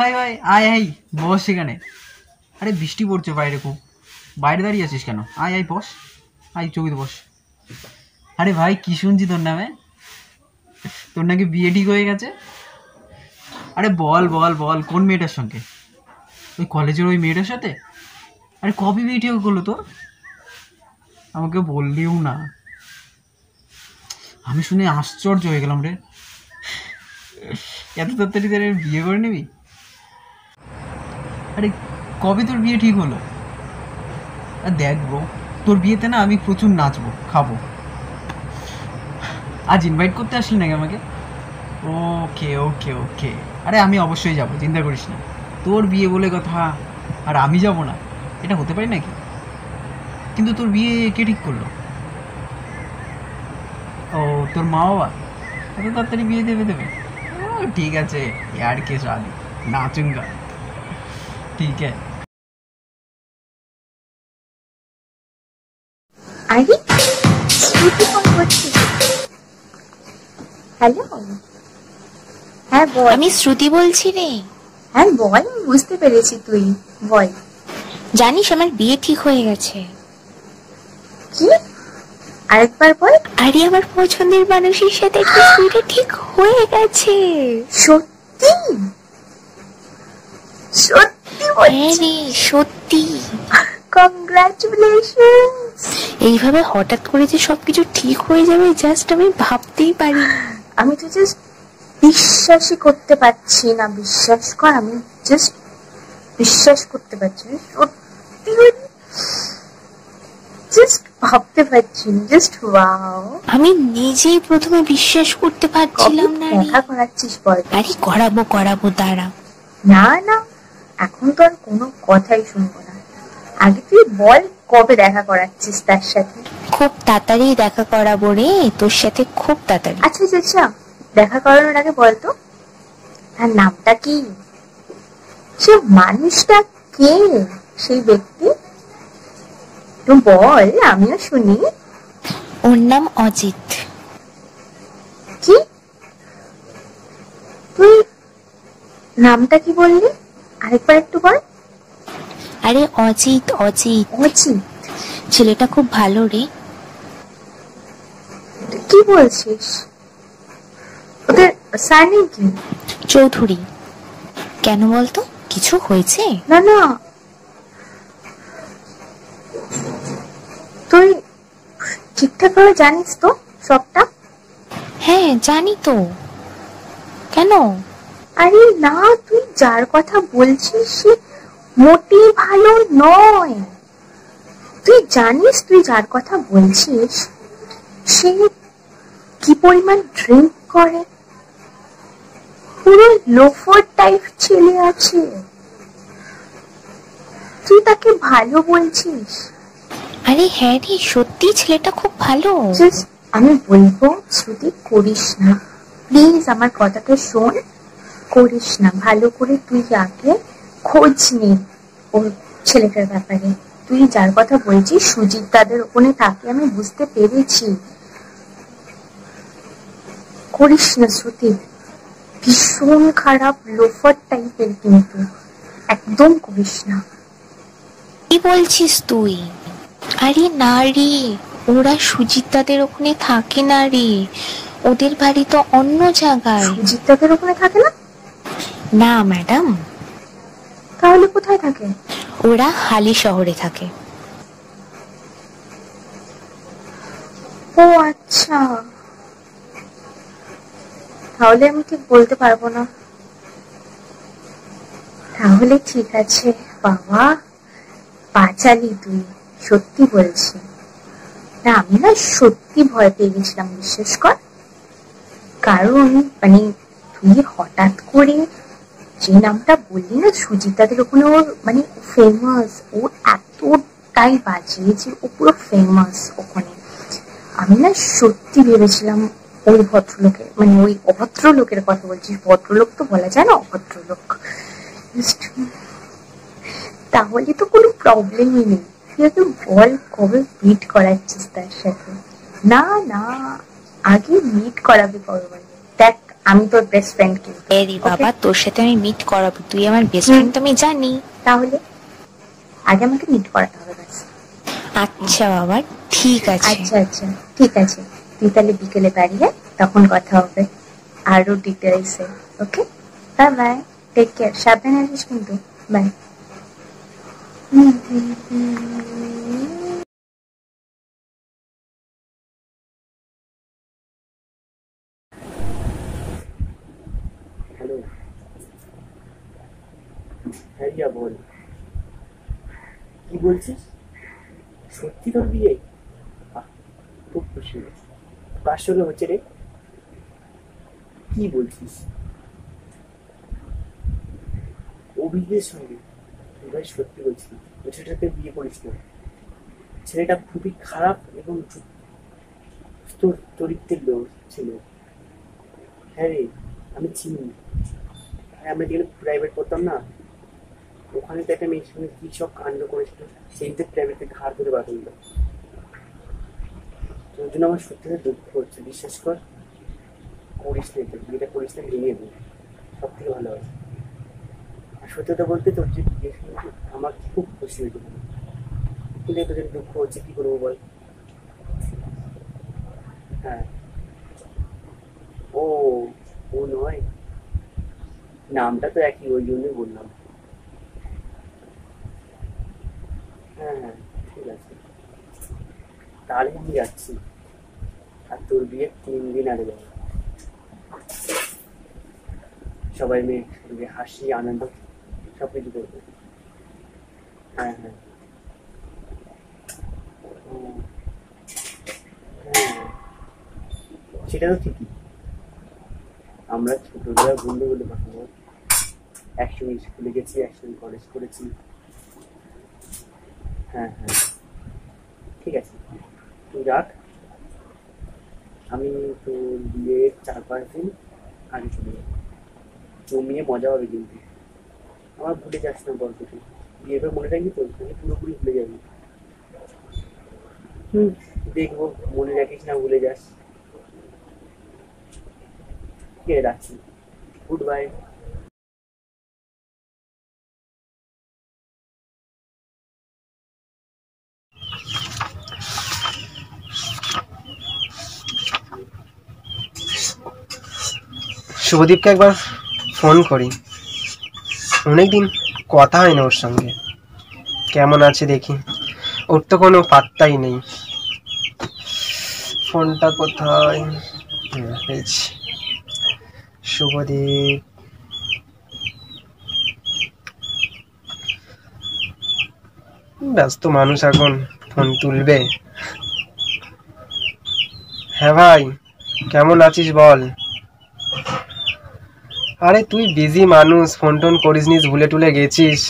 ভাই ভাই আয় আয় বস সেখানে। আরে বৃষ্টি পড়ছে বাইরে খুব, বাইরে দাঁড়িয়ে আছিস কেন? আয় আয় বস, আয় চৌকিতে বস। আরে ভাই কি শুনছি তোর নামে, তোর নাকি বিয়ে ঠিক হয়ে গেছে। আরে বল বল বল কোন মেয়েটার সঙ্গে? ওই কলেজের ওই মেয়েটার সাথে? আরে কবে বিয়ে ঠিক করলো তোর? আমাকে বললিও না, আমি শুনে আশ্চর্য হয়ে গেলাম রে। এত তাড়াতাড়ি তোর বিয়ে করে নিবি? আরে কবে তোর বিয়ে ঠিক হলো? আর দেখ ব্রো, তোর বিয়েতে না আমি প্রচুর নাচবো খাবো। আজ ইনভাইট করতে আসলি নাকি আমাকে? ওকে ওকে ওকে, আরে আমি অবশ্যই যাবো, চিন্তা করিস না। তোর বিয়ে বলে কথা আর আমি যাব না, এটা হতে পারে নাকি? কিন্তু তোর বিয়ে কে ঠিক করলো? ও তোর মা বাবা? এত তাড়াতাড়ি বিয়ে দেবে? ও ঠিক আছে, यार के शादी नाचूंगा, ठीक है। আরে শ্রুতি ফোন করছিস? হ্যালো, হ্যাঁ বল। আমি শ্রুতি বলছি রে। হ্যাঁ বল, বুঝতে পেরেছি, তুই বল। জানিস আমার বিয়ে ঠিক হয়ে গেছে। কি? আরেকবার বল। আরে আমার পছন্দের মানুষের সাথে একটা বিয়ে ঠিক হয়ে গেছে। সত্যি? সত্যি হ্যাঁ বলছিস? রে সত্যি। কংগ্রাচুলেশনস। এইভাবে হঠাৎ করে যে সবকিছু ঠিক হয়ে যাবে জাস্ট আমি ভাবতেই পারি। আমি তো জাস্ট বিশ্বাসই করতে পারছি না, বিশ্বাস কর, আমি জাস্ট বিশ্বাস করতে পারছি না, সত্যি জাস্ট ভাবতে পারছি না, জাস্ট ওয়াও। আমি নিজেই প্রথমে বিশ্বাস করতে পারছিলাম না রে। দেখা করাচ্ছিস বল? আরে করাবো দাঁড়া। না না, এখন তো আর কোনো কথাই শুনবো না, আগে তুই বল কবে দেখা করাচ্ছিস তার সাথে? খুব তাড়াতাড়ি দেখা করাবো রে তোর সাথে, খুব তাড়াতাড়ি। আচ্ছা আচ্ছা, দেখা করানোর আগে বলতো তার নামটা কি, সে মানুষটা কে, সেই ব্যক্তি তো বল, আমিও শুনি। ওর নাম অজিত। কি? তুই নামটা কি বললি? আরেকবার একটু বল। আরে অজিত অজিত। অজিত? ছেলেটা খুব ভালো রে। কি বলছিস? ওদের সারনেম কি? চৌধুরী। কেন বলতো, কিছু হয়েছে? না না, তুই ঠিকঠাক ভাবে জানিস তো সবটা? হ্যাঁ জানি তো, কেন? আরে না, তুই যার কথা বলছিস সে মোটেই ভালো নয়। তুই জানিস তুই যার কথা বলছিস সে কি পরিমাণ ড্রিঙ্ক করে, পুরো লোফার টাইপ ছেলে আছে, তুই তাকে ভালো বলছিস? আরে হ্যাঁ রে সত্যি ছেলেটা খুব ভালো। আমি বলবো শ্রুতি করিস না প্লিজ, আমার কথাটা শোন, করিস না, ভালো করে তুই আগে খোঁজ নে ওর ছেলেটার ব্যাপারে। তুই যার কথা বলছিস সুজিত তাদের ওখানে থাকে, আমি বুঝতে পেরেছি, করিস না শ্রুতি, ভীষণ খারাপ লোফার টাইপের, কিন্তু একদম করিস না। কি বলছিস তুই? আরে না রে, ওরা সুজিত তাদের ওখানে থাকে না রে, ওদের বাড়ি তো অন্য জায়গায়। সুজিত তাদের ওখানে থাকে না? না ম্যাডাম। তাহলে কোথায় থাকে? ওরা হালি শহরে থাকে। ও আচ্ছা, তাহলে আমি ঠিক বলতে পারবো না। তাহলে ঠিক আছে বাবা, বাঁচালি তুই, সত্যি বলছি। না আমি না সত্যি ভয় পেয়ে গেছিলাম, বিশ্বাস কর, কারণ মানে তুই হঠাৎ করে যে নামটা বললি না সুজিতাদের ওখানে, ওর মানে ফেমাস, ও এতটাই বাজে যে ও পুরো ফেমাস ওখানে। আমি না সত্যি ভেবেছিলাম ওই ভদ্রলোকের, মানে ওই অভদ্র লোকের কথা বলছিস, ভদ্রলোক তো বলা যায় না, অভদ্রলোক। তাহলে তো কোনো প্রবলেমই নেই, তুই আগে বল কবে মিট করাচ্ছিস তার সাথে? না না, আগে মিট করাবে কবে? দেখ আমি তোর বেস্ট ফ্রেন্ড কিন্তু। এরি বাবা, তোর সাথে আমি মিট করাবো, তুই আমার বেস্ট ফ্রেন্ড তো আমি জানি। তাহলে আগে আমাকে মিট করাতে হবে ব্যাস। আচ্ছা বাবা, ঠিক আছে। আচ্ছা আচ্ছা ঠিক আছে, তুই তাহলে বিকেলে বাড়ি আয়, তখন কথা হবে আরো ডিটেলসে। ওকে, বাই বাই, টেক কেয়ার, সাবধানে আসিস কিন্তু। বাই। হ্যালো, হ্যাঁ রিয়া বল, কি বলছিস? সত্যি তোর বিয়ে? বাহ, খুব খুশি হয়েছি। কার সঙ্গে হচ্ছে রে? কি বলছিস? অভিজিতের সঙ্গে? ভাই সত্যি বলছি, ওই ছেলেটাকে বিয়ে করিস না। ছেলেটা খুবই খারাপ এবং তোর চরিত্রের লোক ছিল। হ্যাঁ রে, আমি চিনি। আমরা যেগুলো প্রাইভেট পড়তাম না, ওখানে তো একটা মেয়ের সঙ্গে কি সব কাণ্ড করেছিল, সেইতে প্রাইভেটে ঘাড় ধরে বাঁধল। তোর জন্য আমার সত্যি দুঃখ হচ্ছে, বিশ্বাস কর। করিস না, তো বিয়েটা করিস না, ভেঙে দিই, সব থেকে ভালো হয়। আর সত্যতা বলতে তোর যে বিয়ে শুনে আমার খুব খুশি হয়েছিল, কিন্তু তোদের দুঃখ হচ্ছে, কি করবো বল। হ্যাঁ, ও ও নয়, নামটা তো একই, ওই জন্যই বললাম। হ্যাঁ হ্যাঁ ঠিক আছে, তাহলে আমি যাচ্ছি। আর তোর বিয়ে 3 দিন আগে যাবো, সবাই মিলে হাসি আনন্দ সব কিছু করবো। হ্যাঁ হ্যাঁ, ও, হ্যাঁ সেটা তো ঠিকই। আমরা ছোটবেলার বন্ধু বলে কথা বল, একসঙ্গে স্কুলে গেছি, একসঙ্গে কলেজ করেছি। হ্যাঁ হ্যাঁ ঠিক আছে, তুই রাখ, আমি তোর বিয়ের 4-5 দিন আগে চলে যাবো। জমিয়ে মজা হবে কিন্তু, আমার ভুলে যাস না গল্পটি। বিয়ের পর মনে রাখবি তো, তুই পুরোপুরি ভুলে যাবি। দেখবো মনে রাখিস না, ভুলে যাস। ঠিক আছে, রাখছি, গুড বাই। শুভদীপকে একবার ফোন করি, অনেকদিন কথা হয় না ওর সঙ্গে। কেমন আছে দেখি, ওর তো কোনো পাত্তাই নেই। ফোনটা কোথায়? পেয়েছি, শুভদীপ। ব্যস্ত মানুষ, এখন ফোন তুলবে? হ্যাঁ ভাই, কেমন আছিস বল। আরে তুই বিজি মানুষ, ফোন টোন করিস নি, ভুলে টুলে গেছিস?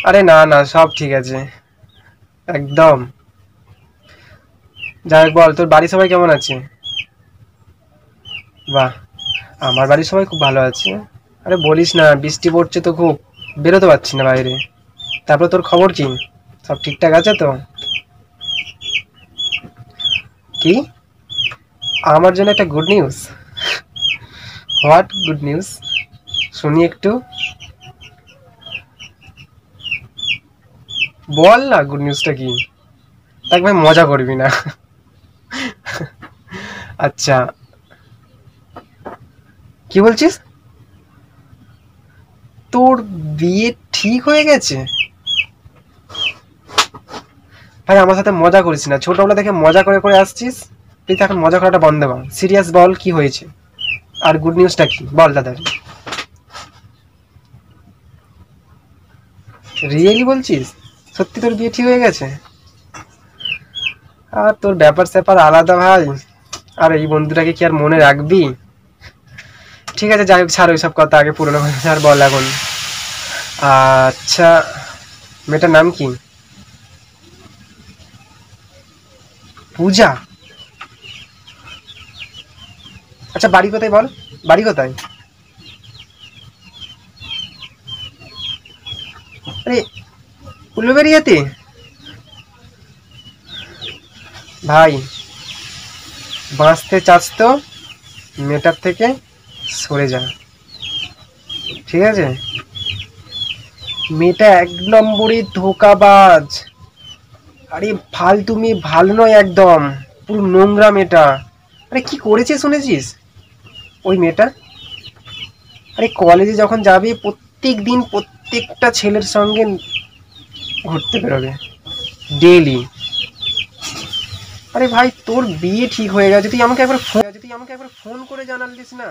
আরে না না, সব ঠিক আছে একদম। যাই হোক, বল তোর বাড়ির সবাই কেমন আছে? বাহ, আমার বাড়ির সবাই খুব ভালো আছে। আরে বলিস না, বৃষ্টি পড়ছে তো খুব, বেরোতে পারছি না বাইরে। তারপর তোর খবর কি, সব ঠিকঠাক আছে তো? কি, আমার জন্য একটা good news? What good news, শুনি একটু, বল না গুড নিউজটা কি। দেখ ভাই, মজা করবি না। আচ্ছা, কি বলছিস? তোর বিয়ে ঠিক হয়ে গেছে? ভাই আমার সাথে মজা করিস না, ছোটবেলা থেকে মজা করে করে আসছিস, তুই এখন মজা করাটা বন্ধ কর। সিরিয়াস বল, কি হয়েছে আর গুড নিউজটা কি বল দাদা। রিয়েলি বলছিস? সত্যি তোর বিয়ে ঠিক হয়ে গেছে? আর তোর ব্যাপার স্যাপার আলাদা ভাই, আর এই বন্ধুটাকে কি আর মনে রাখবি? ঠিক আছে, যাই হোক, ছাড় ওইসব কথা, আগে পুরোনো কথা আর বল এখন। আচ্ছা, মেয়েটার নাম কি? পূজা? আচ্ছা, বাড়ি কোথায় বল, বাড়ি কোথায়? আরে উলুবেড়িয়াতে? ভাই বাঁচতে চাস তো মেয়েটার থেকে সরে যা, ঠিক আছে? মেয়েটা এক নম্বরই ধোঁকাবাজ। আরে ফালতু মেয়ে, ভালো নয় একদম, পুরো নোংরা মেয়েটা। আরে কি করেছে শুনেছিস ওই মেয়েটা? আরে কলেজে যখন যাবি প্রত্যেক দিন প্রত্যেকটা ছেলের সঙ্গে ঘুরতে বেরোবে ডেইলি। আরে ভাই তোর বিয়ে ঠিক হয়ে গেছে, তুই আমাকে একবার ফোন করে জানালিস না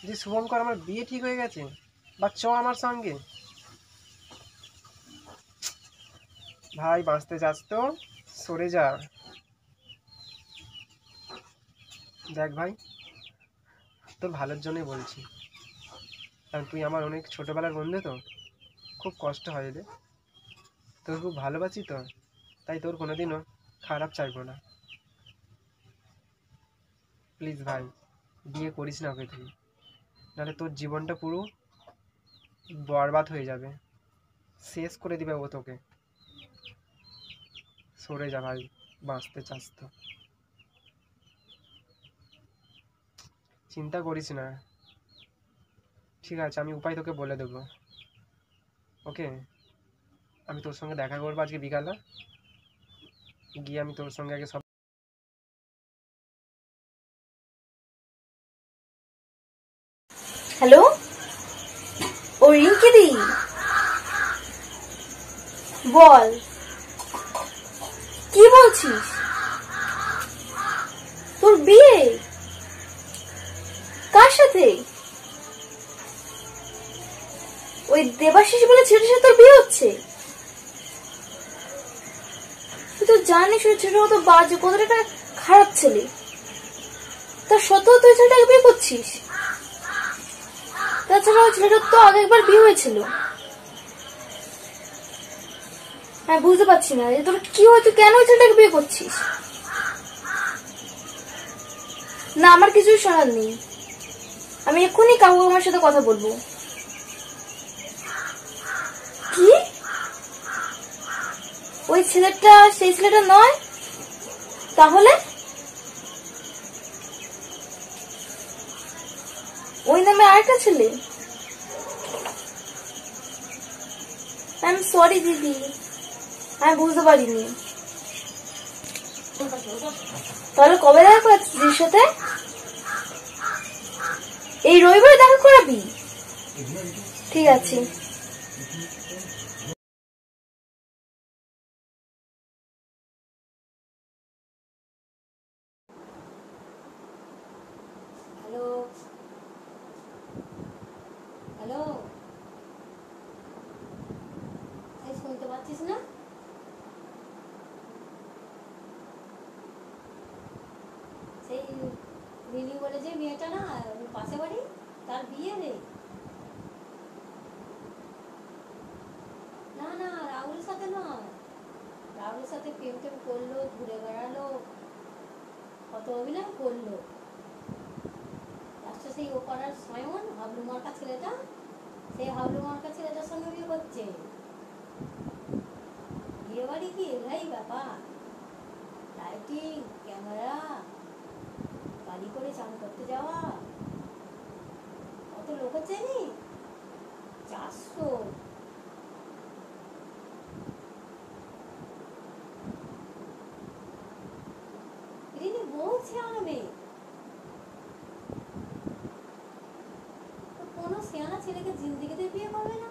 যে শুভঙ্কর আমার বিয়ে ঠিক হয়ে গেছে, বা চ আমার সঙ্গে। ভাই বাঁচতে চাস তো সরে যা। দেখ ভাই, তোর ভালোর জন্যই বলছি, কারণ তুই আমার অনেক ছোটবেলার বন্ধু, তো খুব কষ্ট হয় রে। তোর খুব ভালোবাসি তো, তাই তোর কোনোদিনও খারাপ চাইবো না। প্লিজ ভাই, বিয়ে করিস না ওকে তুই, নাহলে তোর জীবনটা পুরো বরবাদ হয়ে যাবে, শেষ করে দিবে ও তোকে। সরে যা ভাই, বাঁচতে চাস তো। চিন্তা করিস না, ঠিক আছে? আমি উপায় তোকে বলে দেবো, ওকে? আমি তোর সঙ্গে দেখা করবো আজকে বিকালে, গিয়ে আমি তোর সঙ্গে আগে সব। হ্যালো, ও রিঙ্কি দি, বল কি বলছিস? তোর বিয়ে কার সাথে? ওই দেবাশিস বলে ছেলের সাথে তোর বিয়ে হচ্ছে? তুই তো জানিস ওই ছেলেটা কত বাজে, কতটা একটা খারাপ ছেলে, তার সত্ত্বেও তুই ছেলেটাকে বিয়ে করছিস? তাছাড়া ওই ছেলেটার তো আগে একবার বিয়ে হয়েছিল। হ্যাঁ, বুঝতে পারছি না যে তোর কি হয়, তুই কেন ওই ছেলেটাকে বিয়ে করছিস? না, আমার কিছুই শোনার নেই, আমি এক্ষুনি কাকু আমার সাথে কথা বলবো। কি? ওই ছেলেটা সেই ছেলেটা নয়? তাহলে ওই নামে আরেকটা ছেলে? আই এম সরি দিদি, আমি বুঝতে পারিনি। তাহলে কবে দেখা করাচ্ছিস দিদির সাথে? এই রবিবারে দেখা করাবি? ঠিক আছে। হ্যালো হ্যালো, এই শুনতে পাচ্ছিস না? সেই রিনি বলে যে মেয়েটা না, ওর পাশে বাড়ি, তার বিয়ে রে। না না, রাহুলের সাথে নয়, রাহুলের সাথে প্রেম টেম করলো, ঘুরে বেড়ালো, কত অভিনয় করলো, লাস্টে সেই ও পাড়ার সায়ন হাবলু মার্কা ছেলেটা, সেই হাবলু মার্কা ছেলেটার সঙ্গে বিয়ে করছে। বিয়ে বাড়ি কি এলাই ব্যাপার, লাইটিং, ক্যামেরা, গাড়ি করে চান করতে যাওয়া, কত লোক হচ্ছে নি? 400। রিনি বলছে আনবে, কোনো সিয়ানা ছেলেকে জিন্দিগিতে বিয়ে করবে না।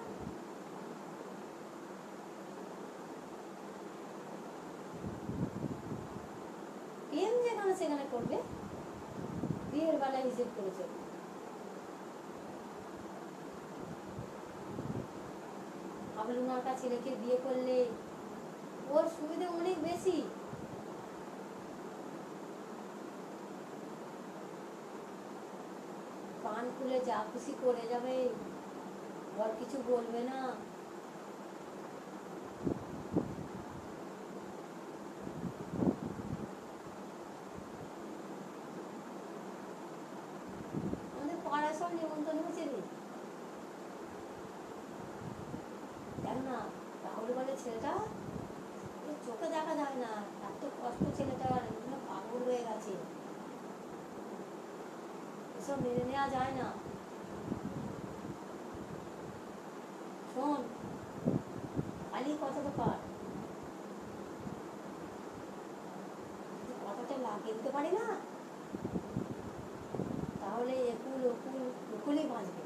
প্রেম যেখানে সেখানে করবে, বিয়ের বেলায় হিসেব করে চলবে। হাবলু মার্কা ছেলেকে বিয়ে করলে ওর সুবিধা অনেক বেশি। পান খুলে যা খুশি করে যাবে, ওর কিছু বলবে না। আমাদের পাড়ায় সব নিমন্ত্রণ হয়েছে রে। দেখ না, রাহুল বলে ছেলেটা চোখে দেখা যায় না, এত কষ্ট ছেলেটার, পাগল হয়ে গেছে। এসব মেনে নেওয়া যায় না। শোন, খালি কথা তো কার, কথাটা লাগিয়ে দিতে পারি না, তাহলে একুলই বাঁচবে,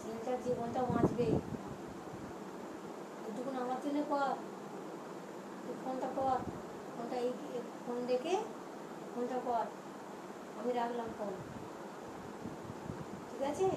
ছেলেটার জীবনটা বাঁচবে। এটুকুন আমার জন্য কর, তুই ফোনটা কর, ফোনটা এই ফোন দেখে ফোনটা কর, আমি রাখলাম ফোন, ঠিক আছে?